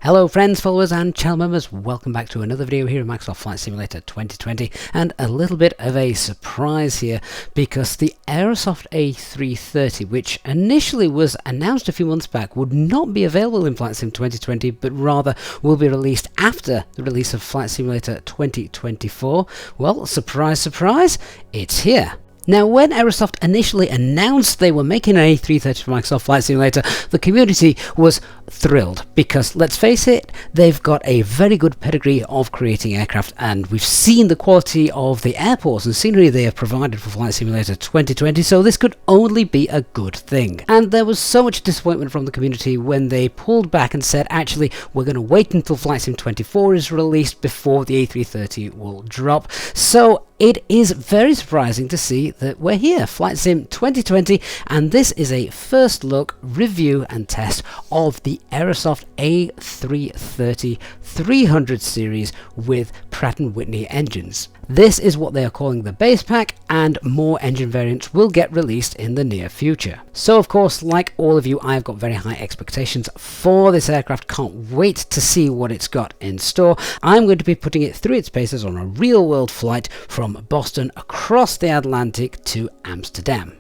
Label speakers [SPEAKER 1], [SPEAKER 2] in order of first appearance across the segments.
[SPEAKER 1] Hello friends, followers and channel members, welcome back to another video here in Microsoft Flight Simulator 2020, and a little bit of a surprise here because the Aerosoft A330, which initially was announced a few months back, would not be available in Flight Sim 2020 but rather will be released after the release of Flight Simulator 2024. Well, surprise surprise, it's here. Now, when Aerosoft initially announced they were making an A330 for Microsoft Flight Simulator, the community was thrilled because, let's face it, they've got a very good pedigree of creating aircraft, and we've seen the quality of the airports and scenery they have provided for Flight Simulator 2020, so this could only be a good thing. And there was so much disappointment from the community when they pulled back and said, actually, we're going to wait until Flight Sim 24 is released before the A330 will drop. So it is very surprising to see that we're here, Flight Sim 2020, and this is a first look, review and test of the Aerosoft A330 300 series with Pratt & Whitney engines. This is what they are calling the base pack, and more engine variants will get released in the near future. So of course, like all of you, I've got very high expectations for this aircraft. Can't wait to see what it's got in store. I'm going to be putting it through its paces on a real world flight from Boston across the Atlantic to Amsterdam.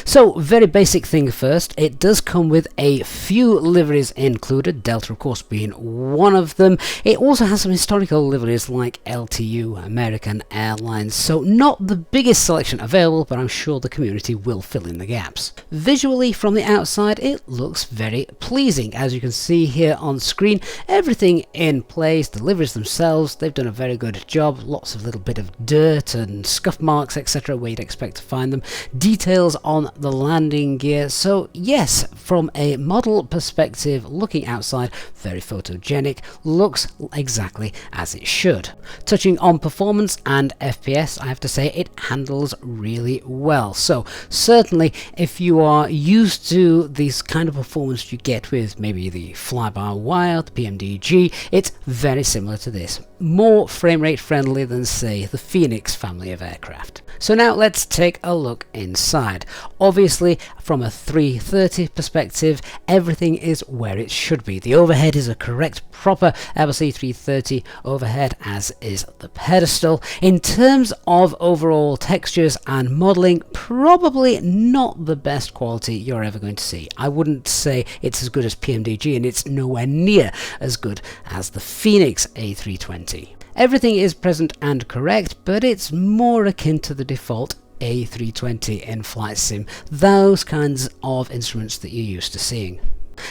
[SPEAKER 1] So, very basic thing first, it does come with a few liveries included, Delta of course being one of them. It also has some historical liveries like LTU, American Airlines, so not the biggest selection available, but I'm sure the community will fill in the gaps. Visually from the outside it looks very pleasing. As you can see here on screen, everything in place, the liveries themselves, they've done a very good job, lots of little bit of dirt and scuff marks etc where you'd expect to find them, details on the landing gear. So yes, from a model perspective, looking outside, very photogenic, looks exactly as it should. Touching on performance and FPS, I have to say it handles really well. So certainly if you are used to this kind of performance you get with maybe the fly-by-wire, the PMDG, it's very similar to this. More frame rate friendly than say the Phoenix family of aircraft. So now let's take a look inside. Obviously, from a 330 perspective, everything is where it should be. The overhead is a correct, proper Airbus A330 overhead, as is the pedestal. In terms of overall textures and modelling, probably not the best quality you're ever going to see. I wouldn't say it's as good as PMDG, and it's nowhere near as good as the Phoenix A320. Everything is present and correct, but it's more akin to the default A320 in Flight Sim, those kinds of instruments that you're used to seeing.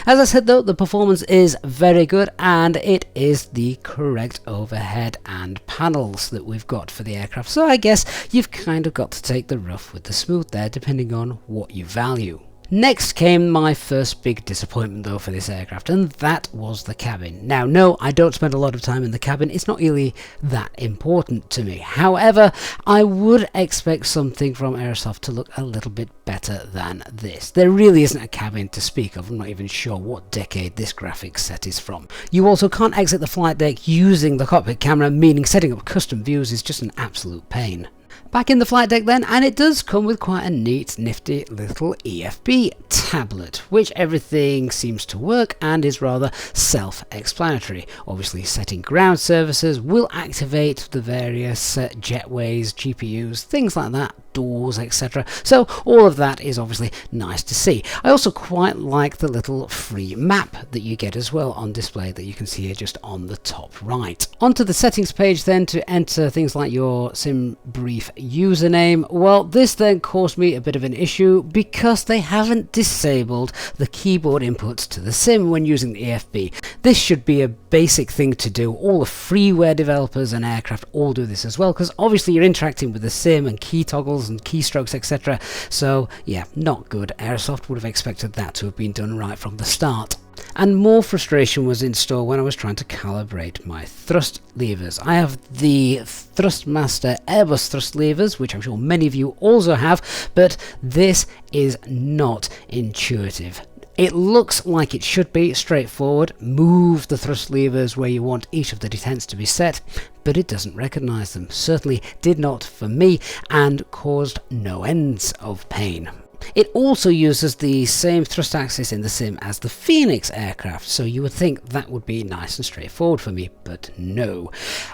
[SPEAKER 1] As I said though, the performance is very good, and it is the correct overhead and panels that we've got for the aircraft, so I guess you've kind of got to take the rough with the smooth there, depending on what you value. Next came my first big disappointment though for this aircraft, and that was the cabin. Now no, I don't spend a lot of time in the cabin, it's not really that important to me. However, I would expect something from Aerosoft to look a little bit better than this. There really isn't a cabin to speak of. I'm not even sure what decade this graphics set is from. You also can't exit the flight deck using the cockpit camera, meaning setting up custom views is just an absolute pain. Back in the flight deck then, and it does come with quite a neat, nifty little EFB tablet, which everything seems to work and is rather self-explanatory. Obviously, setting ground services will activate the various jetways, GPUs, things like that, doors, etc. So all of that is obviously nice to see. I also quite like the little free map that you get as well on display that you can see here just on the top right. Onto the settings page then to enter things like your sim brief username. Well, this then caused me a bit of an issue because they haven't disabled the keyboard inputs to the sim when using the EFB. This should be a basic thing to do. All the freeware developers and aircraft all do this as well, because obviously you're interacting with the sim and key toggles and keystrokes etc. So yeah, not good. Aerosoft would have expected that to have been done right from the start. And more frustration was in store when I was trying to calibrate my thrust levers. I have the Thrustmaster Airbus thrust levers, which I'm sure many of you also have, but this is not intuitive. It looks like it should be straightforward, move the thrust levers where you want each of the detents to be set, but it doesn't recognise them. Certainly did not for me, and caused no ends of pain. It also uses the same thrust axis in the sim as the Phoenix aircraft, so you would think that would be nice and straightforward for me, but no.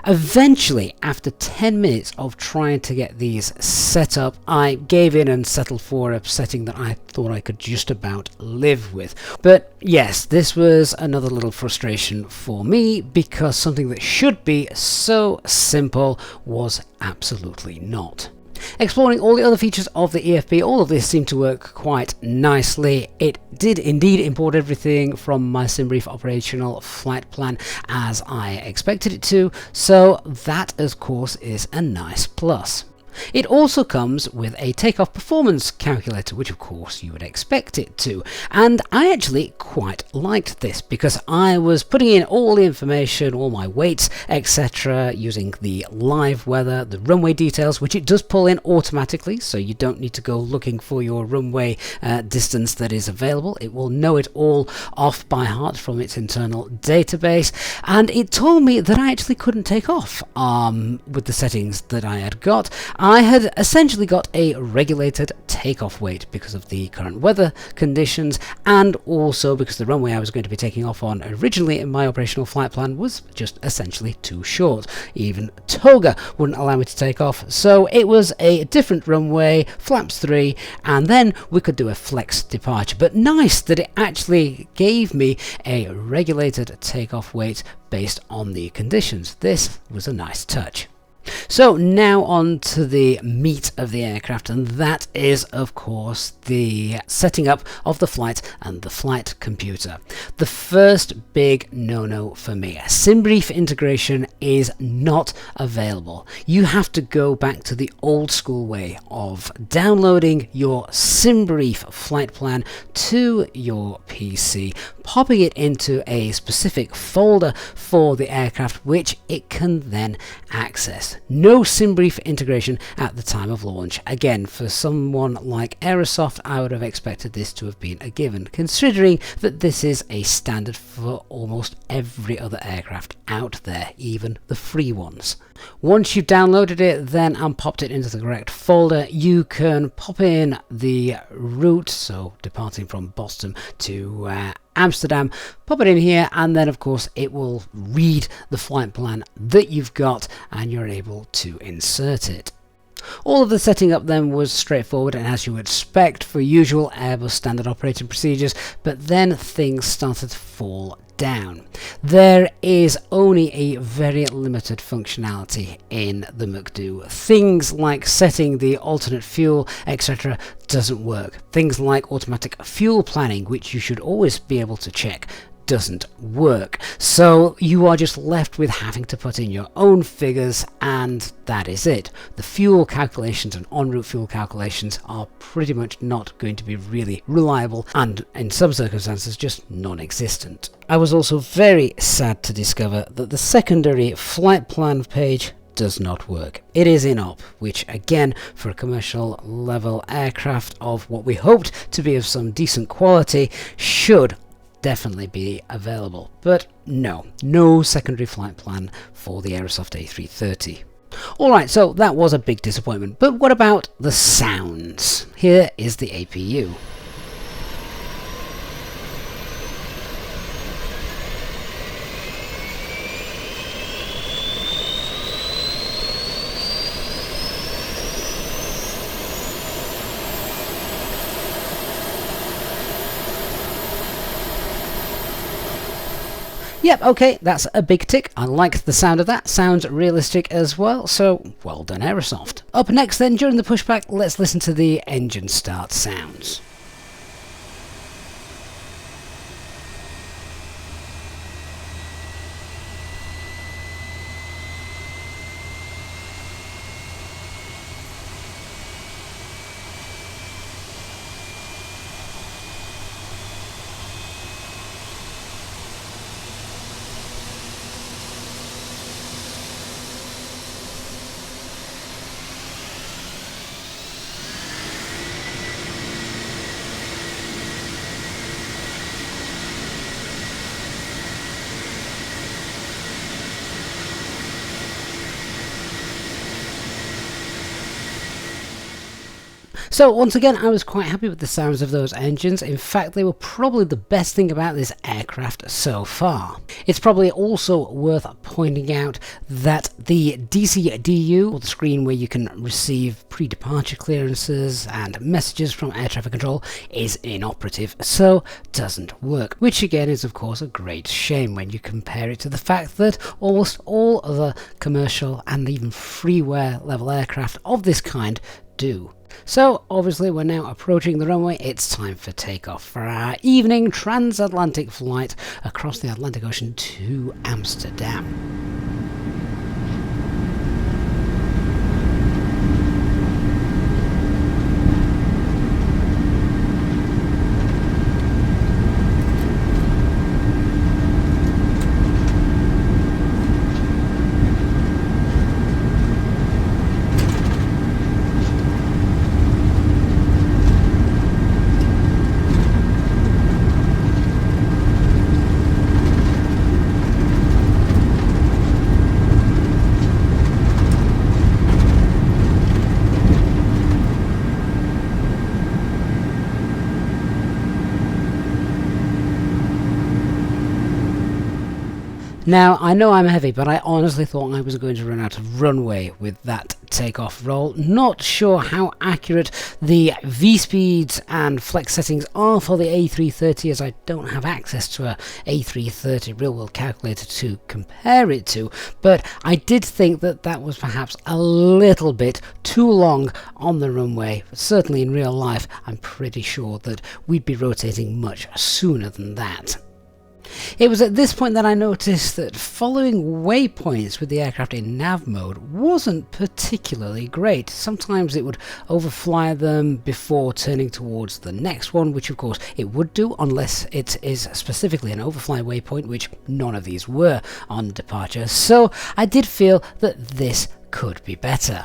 [SPEAKER 1] Eventually, after 10 minutes of trying to get these set up, I gave in and settled for a setting that I thought I could just about live with. But yes, this was another little frustration for me, because something that should be so simple was absolutely not. Exploring all the other features of the EFB, all of this seemed to work quite nicely. It did indeed import everything from my SimBrief operational flight plan as I expected it to, so that of course is a nice plus. It also comes with a Takeoff Performance calculator, which of course you would expect it to, and I actually quite liked this because I was putting in all the information, all my weights, etc., using the live weather, the runway details, which it does pull in automatically, so you don't need to go looking for your runway distance that is available. It will know it all off by heart from its internal database, and it told me that I actually couldn't take off with the settings that I had got. I had essentially got a regulated takeoff weight because of the current weather conditions, and also because the runway I was going to be taking off on originally in my operational flight plan was just essentially too short. Even Toga wouldn't allow me to take off, so it was a different runway, flaps 3, and then we could do a flex departure. But nice that it actually gave me a regulated takeoff weight based on the conditions. This was a nice touch. So now on to the meat of the aircraft, and that is of course the setting up of the flight and the flight computer. The first big no-no for me, SimBrief integration is not available. You have to go back to the old school way of downloading your SimBrief flight plan to your PC, popping it into a specific folder for the aircraft, which it can then access. No SimBrief integration at the time of launch. Again, for someone like Aerosoft, I would have expected this to have been a given, considering that this is a standard for almost every other aircraft out there, even the free ones. Once you've downloaded it then and popped it into the correct folder, you can pop in the route, so departing from Boston to Amsterdam, pop it in here, and then of course it will read the flight plan that you've got and you're able to insert it. All of the setting up then was straightforward and as you would expect for usual Airbus standard operating procedures, but then things started to fall down. There is only a very limited functionality in the McDo. Things like setting the alternate fuel, etc. doesn't work. Things like automatic fuel planning, which you should always be able to check, doesn't work. So you are just left with having to put in your own figures, and that is it. The fuel calculations and en route fuel calculations are pretty much not going to be really reliable, and in some circumstances just non-existent. I was also very sad to discover that the secondary flight plan page does not work. It is in op, which again, for a commercial level aircraft of what we hoped to be of some decent quality, should definitely be available. But no secondary flight plan for the Aerosoft A330. Alright, so that was a big disappointment, but what about the sounds? Here is the APU. Yep, okay, that's a big tick. I like the sound of that. Sounds realistic as well, so well done Aerosoft. Up next then, during the pushback, let's listen to the engine start sounds. So once again, I was quite happy with the sounds of those engines. In fact, they were probably the best thing about this aircraft so far. It's probably also worth pointing out that the DCDU, or the screen where you can receive pre-departure clearances and messages from air traffic control, is inoperative, so doesn't work, which again is of course a great shame when you compare it to the fact that almost all other commercial and even freeware level aircraft of this kind do. So obviously we're now approaching the runway. It's time for takeoff for our evening transatlantic flight across the Atlantic Ocean to Amsterdam. Now, I know I'm heavy, but I honestly thought I was going to run out of runway with that takeoff roll. Not sure how accurate the V-speeds and flex settings are for the A330, as I don't have access to a A330 real-world calculator to compare it to, but I did think that that was perhaps a little bit too long on the runway. Certainly in real life, I'm pretty sure that we'd be rotating much sooner than that. It was at this point that I noticed that following waypoints with the aircraft in nav mode wasn't particularly great. Sometimes it would overfly them before turning towards the next one, which of course it would do unless it is specifically an overfly waypoint, which none of these were on departure. So I did feel that this could be better.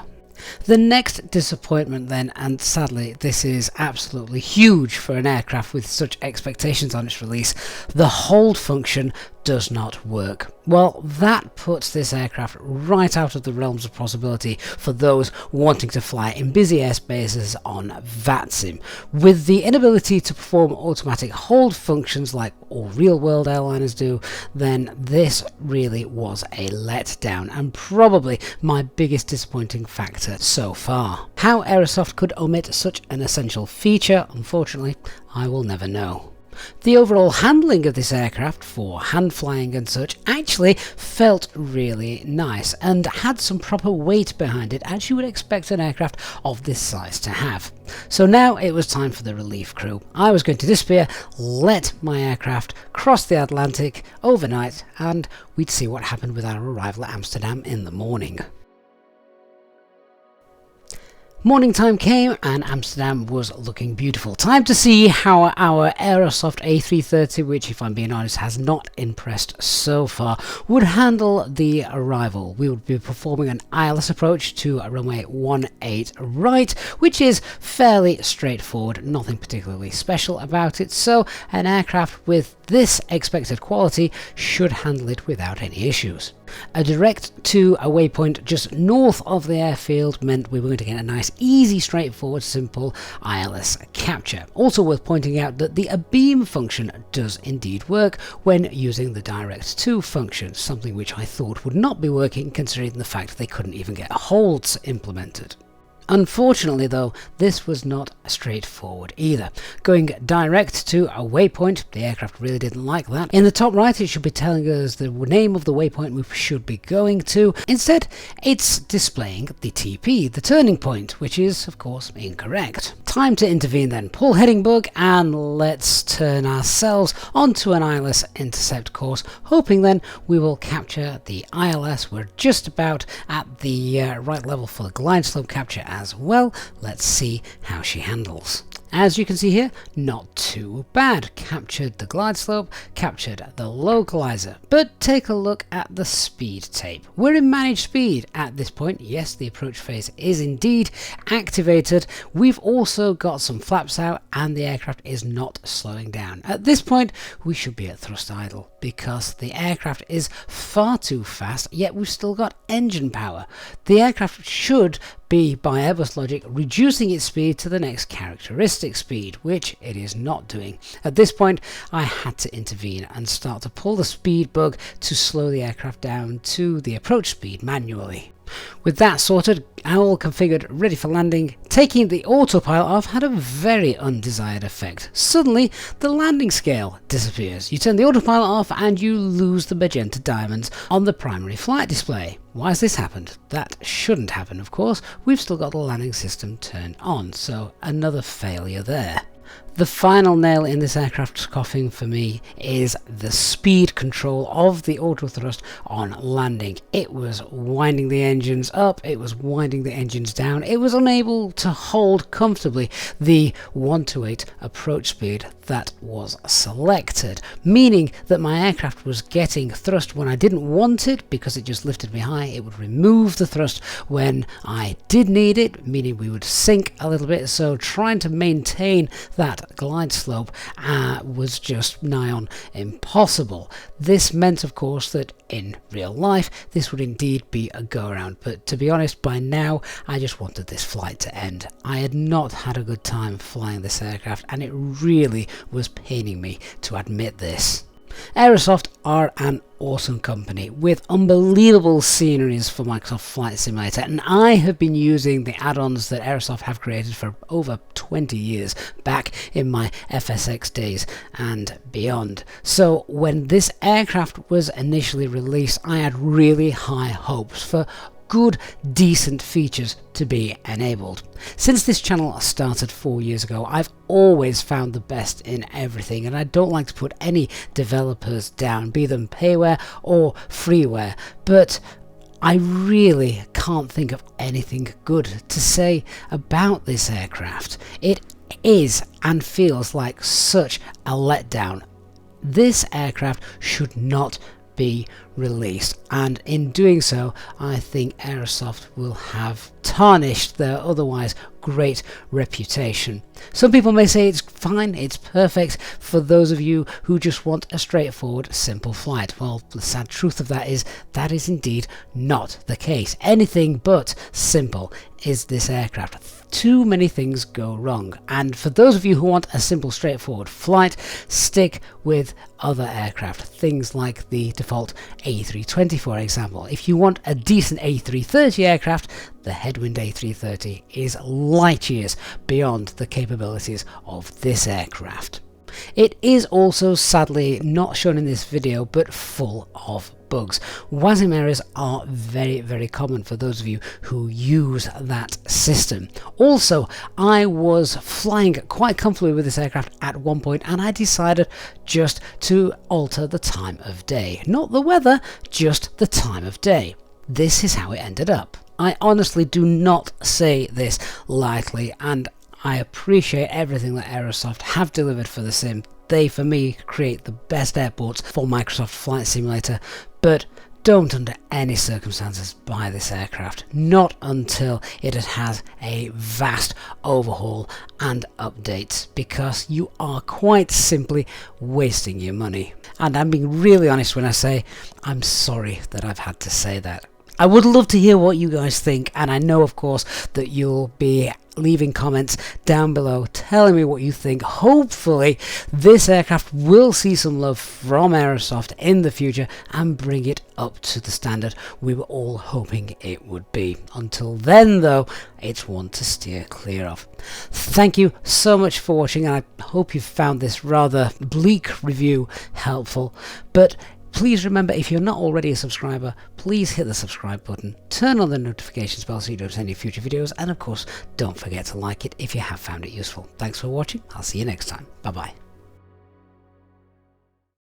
[SPEAKER 1] The next disappointment then, and sadly this is absolutely huge for an aircraft with such expectations on its release, the hold function does not work. Well, that puts this aircraft right out of the realms of possibility for those wanting to fly in busy airspaces on VATSIM. With the inability to perform automatic hold functions like all real-world airliners do, then this really was a letdown and probably my biggest disappointing factor so far. How Aerosoft could omit such an essential feature, unfortunately, I will never know. The overall handling of this aircraft for hand flying and such actually felt really nice and had some proper weight behind it, as you would expect an aircraft of this size to have. So now it was time for the relief crew. I was going to disappear, let my aircraft cross the Atlantic overnight, and we'd see what happened with our arrival at Amsterdam in the morning. Morning time came and Amsterdam was looking beautiful. Time to see how our Aerosoft A330, which if I'm being honest has not impressed so far, would handle the arrival. We would be performing an ILS approach to runway 18 right, which is fairly straightforward, nothing particularly special about it, so an aircraft with this expected quality should handle it without any issues. A direct to a waypoint just north of the airfield meant we were going to get a nice, easy, straightforward, simple ILS capture. Also worth pointing out that the beam function does indeed work when using the direct to function, something which I thought would not be working considering the fact they couldn't even get holds implemented. Unfortunately though, this was not straightforward either. Going direct to a waypoint, the aircraft really didn't like that. In the top right it should be telling us the name of the waypoint we should be going to. Instead, it's displaying the TP, the turning point, which is of course incorrect. Time to intervene then. Pull heading bug and let's turn ourselves onto an ILS intercept course, hoping then we will capture the ILS. We're just about at the right level for the glide slope capture as well. Let's see how she handles. As you can see here, not too bad. Captured the glide slope, captured the localizer. But take a look at the speed tape. We're in managed speed at this point. Yes, the approach phase is indeed activated. We've also got some flaps out and the aircraft is not slowing down. At this point, we should be at thrust idle because the aircraft is far too fast, yet we've still got engine power. the aircraft should be, by Airbus logic, reducing its speed to the next characteristic speed, which it is not doing. At this point, I had to intervene and start to pull the speed bug to slow the aircraft down to the approach speed manually. With that sorted, all configured, ready for landing, taking the autopilot off had a very undesired effect. Suddenly, the landing scale disappears. You turn the autopilot off and you lose the magenta diamonds on the primary flight display. Why has this happened? That shouldn't happen, of course. We've still got the landing system turned on, so another failure there. The final nail in this aircraft's coffin for me is the speed control of the autothrust on landing. It was winding the engines up, it was winding the engines down, it was unable to hold comfortably the 128 approach speed that was selected, meaning that my aircraft was getting thrust when I didn't want it because it just lifted me high. It would remove the thrust when I did need it, meaning we would sink a little bit, so trying to maintain that glide slope was just nigh on impossible. This meant, of course, that in real life this would indeed be a go-around, but to be honest, by now I just wanted this flight to end. I had not had a good time flying this aircraft, and it really was paining me to admit this. Aerosoft are an awesome company with unbelievable sceneries for Microsoft Flight Simulator, and I have been using the add-ons that Aerosoft have created for over 20 years, back in my FSX days and beyond. So when this aircraft was initially released, I had really high hopes for good, decent features to be enabled. Since this channel started 4 years ago, I've always found the best in everything, and I don't like to put any developers down, be them payware or freeware, but I really can't think of anything good to say about this aircraft. It is and feels like such a letdown. This aircraft should not be released, and in doing so I think Aerosoft will have tarnished their otherwise great reputation. Some people may say it's fine, it's perfect for those of you who just want a straightforward, simple flight. Well, the sad truth of that is indeed not the case. Anything but simple is this aircraft. Too many things go wrong, and for those of you who want a simple, straightforward flight, stick with other aircraft, things like the default A320, for example. If you want a decent A330 aircraft, the Headwind A330 is light years beyond the capabilities of this aircraft. It is also sadly not shown in this video, but full of bugs. VATSIM errors are very common for those of you who use that system. Also, I was flying quite comfortably with this aircraft at one point, and I decided just to alter the time of day. Not the weather, just the time of day. This is how it ended up. I honestly do not say this lightly, and I appreciate everything that Aerosoft have delivered for the sim. They, for me, create the best airports for Microsoft Flight Simulator, but don't under any circumstances buy this aircraft, not until it has a vast overhaul and updates, because you are quite simply wasting your money. And I'm being really honest when I say I'm sorry that I've had to say that. I would love to hear what you guys think, and I know of course that you'll be leaving comments down below telling me what you think. Hopefully this aircraft will see some love from Aerosoft in the future and bring it up to the standard we were all hoping it would be. Until then though, it's one to steer clear of. Thank you so much for watching, and I hope you found this rather bleak review helpful, but please remember, if you're not already a subscriber, please hit the subscribe button, turn on the notifications bell so you don't miss any future videos, and of course don't forget to like it if you have found it useful. Thanks for watching, I'll see you next time, bye bye.